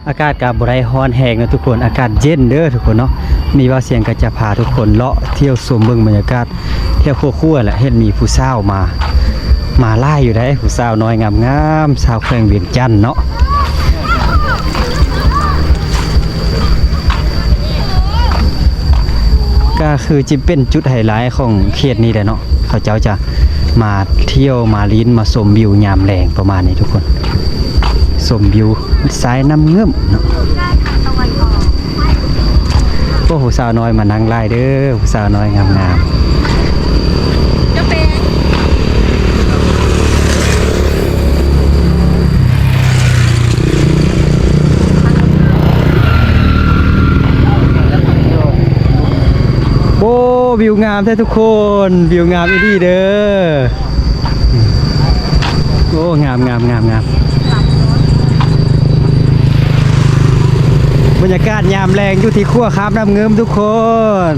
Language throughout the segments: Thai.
อากาศกับบ่ได้ร้อนแห้งนะทุกคนอากาศเย็นเด้อทุกคนเนาะนี่ว่าเสียงก็จะพาทุกคนเลาะเที่ยวชมเบิ่งบรรยากาศเที่ยวคั่วๆแหละเห็นมีผู้สาวมาไล่อยู่ได้ผู้สาวน้อยงามๆสาวแขวงเวียงจันทน์เนาะก็คือจิเป็นจุดไฮไลท์ของเขตนี้แหละเนาะเขาเจ้าจะมาเที่ยวมาลิ้นมาชมวิวยามแรงประมาณนี้ทุกคนชมวิวสายน้ำเงื่อมเนาะพวกผู้สาวน้อยมานั่งไล่เด้อผู้สาวน้อยงามๆโอ้วิวงามแท้ทุกคนวิวงามอีดีเด้อโอ้งามบรรยากาศยามแรงอยู่ที่ขั้วคาบน้ำเงิมทุกคน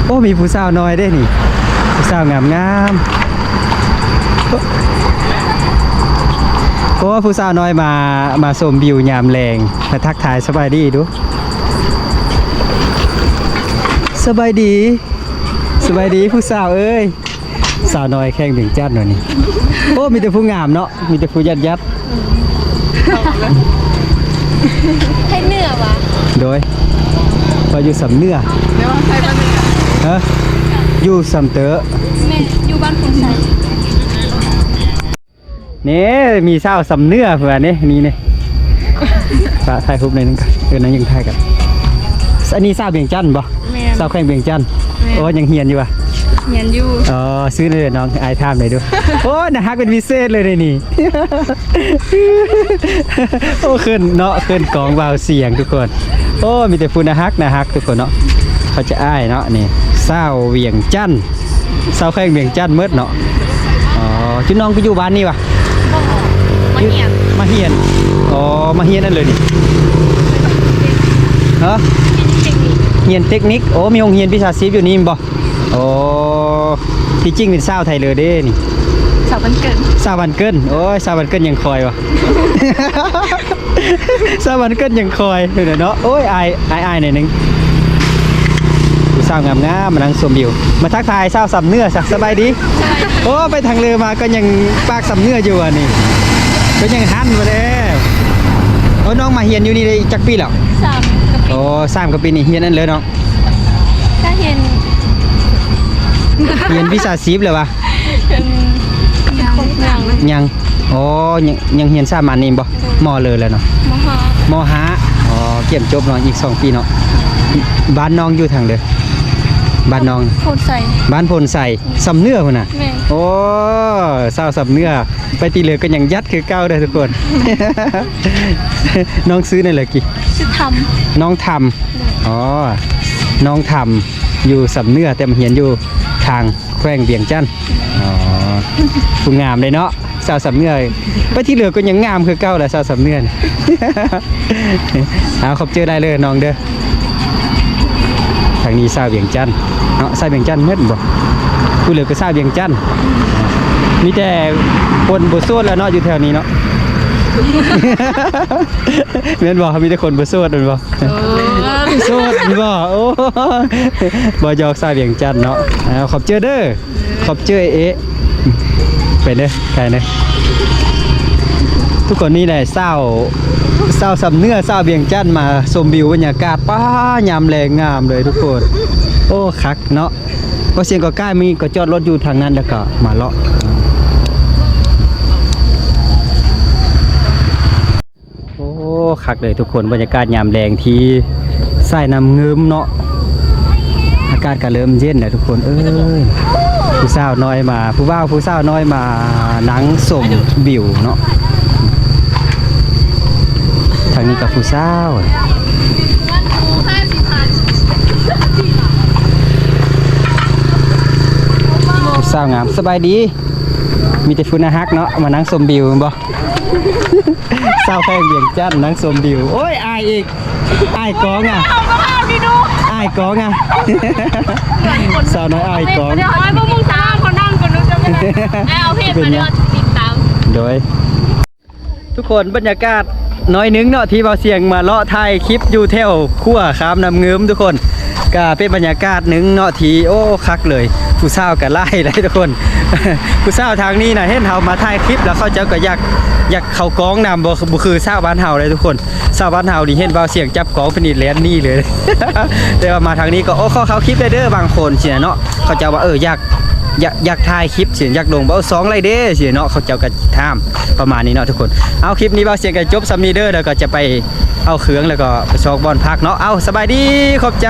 โอ้มีผู้สาวน้อยได้นี่ผู้สาวงามเพราะว่าผู้สาวน้อยมาชมวิวยามแรงมาทักทายสบายดีดูสบายดีผู้สาวเอ้ยสาวน้อยแข่งเบี่ยงจัดหน่อยนี่โอ้มีแต่ผู้งามเนาะมีแต่ผู้ยัดให้เนื้อวะโดยพออยู่สำเนื้อไม่ว่าใครบ้านเนื้ออยู่สำเตอแม่อยู่บ้านคนใส่นี่มีสาวสำเนื้อเผื่อนี่ฝากถ่ายรูปหน่อยนึงกันนั้นยังถ่ายกันอันนี้สาวเบี่ยงจันทน์บ่สาวแข่งเบี่ยงจันทน์โอ้ยังเฮียนอยู่ป่ะเฮียนอยู่ซื้อเลยน้องไอ้ท่ามเลยดูโอ้นะฮักเป็นพิเศษเลยนี่โอ้ขึ้นเนาะขึ้นกองวาวเสียงทุกคนโอ้มีแต่ฟูนะฮักทุกคนเนาะเขาจะอ้ายเนาะนี่สาวเวียงจันทน์สาวแข่งเวียงจันทน์เมื่อเนาะจุน้องก็อยู่บ้านนี่ป่ะมาเฮียนมาเฮียนนั่นเลยนี่ฮะเฮียนเทคนิคโอ้มีโรงเรียนวิชาชีพอยู่นี่บ่ที่จริงเป็นสาวไทยเลยเด้นี่สาววันเกินโอ้ยสาววันเกินยังคอยวะสาววันเกินยังคอยเนาะโอ้ยอายหน่อยนึงดูสาวงามมานั่งชมวิวมาทักทายสาวสำเนื้อสบายดีโอ้ไปทางเรือมาก็ยังปากสำเนื้ออยู่อ่ะนี่ก็ยังหันมาเลยโอ้น้องมาเฮียนอยู่นี่ได้จักปีแล้ว3 กว่าปีนี่เฮียนนั่นเลยน้องถ้าเฮียนวิชาชีพเลยวะยังยังเฮียนสามัญนี่บ่ม.เลยแล้วเนาะม.5เก็บจบเนาะอีก2 ปีเนาะบ้านน้องอยู่ทางเด้อบ้านน้องโพนใส่บ้านโพนใส่สำเนื้อพุ่นน่ะโอ้สาวสำเนื้อไปตีเหลือก็ยังยัดคือเก่าเด้อทุกคนน้องซื้อนั่นเลยกี่ชื่อทำน้องทำน้องทำอยู่สำเนื้อแต่มาเฮียนอยู่ทางแขวงเวียงจันทน์ผู้งามเลยเนาะสาวสำเนื้อไปที่เหลือก็ยังงามคือเก่าแหละสาวสำเนื้อขอบเจอได้เลยน้องเด้อทางนี้สาวเวียงจันทน์เนาะสาวเวียงจันทน์เม็ดบ่ผู้เหลือก็สาวเวียงจันทน์มีแต่คนบ่โสดแล้วเนาะอยู่แถวนี้เนาะแม่นบ่มีแต่คนบ่โสดแม่นบ่โสดบ่โอ้บ่ยอกสาวเวียงจันทน์เนาะขอบเจอเด้อขอบเจอไปเด้อใครเด้อทุกคนนี่แหละสาวสำเนื้อสาวเวียงจันทน์มาชมวิวบรรยากาศป้ายามแรงงามเลยทุกคนโอ้คักเนาะก็เสียงก็ใกล้มีก็จอดรถอยู่ทางนั้นแล้วก็มาเลาะโอ้คักเลยทุกคนบรรยากาศยามแรงที่สายน้ำเงิมเนาะอากาศก็เริ่มเย็นแล้วทุกคนผู้สาวน้อยมาผู้สาวน้อยมานั่งชมวิวเนาะทางนี้กับผู้สาวงามสบายดีมีแต่ฟุ้นฮักเนาะมานั่งชมวิวบ่สาวแพงเวียงจันทน์นั่งชมวิวโอ้ยอายอีกอายกองอ่ะอายกองอ่ะสาวน้อยอายกองเดี๋ยวให้พวกมึงสาวเขานั่งก่อนนู้นจะไม่ได้เอาเพจมาเดี๋ยวติดตามโดยทุกคนบรรยากาศ น้อยนึงเนาะที่เบาเสียงมาเลาะถ่ายคลิปอยู่แถวขั้วขามน้ำเงิมทุกคนก็เป็นบรรยากาศหนึงเนาะที่โอ้คักเลยผู้สาวก็ไล่เลยทุกคน ผู้สาวทางนี้น่ะเห็นเฮามาถ่ายคลิปแล้วเขาเจ้าก็อยากเข้ากองนำบ่คือสาวบ้านเฮาเลยทุกคนสาวบ้านเฮานี่เห็นเบาเสียงจับกองเป็นนี่แลนนี่เลย แต่ว่ามาทางนี้ก็โอ้เขาคลิปได้เด้อบางคนสินะเนาะเขาเจ้าว่าอยากถ่ายคลิปเสียงอยากลงเบา2ไรเด้สิเนาะเขาเจ้าก็ถามประมาณนี้เนาะทุกคนเอาคลิปนี้เบาเสียงก็จบซัมนี้เด้อแล้วก็จะไปเอาเครื่องแล้วก็ไปซอกบอลพักเนาะเอาสบายดีขอบใจ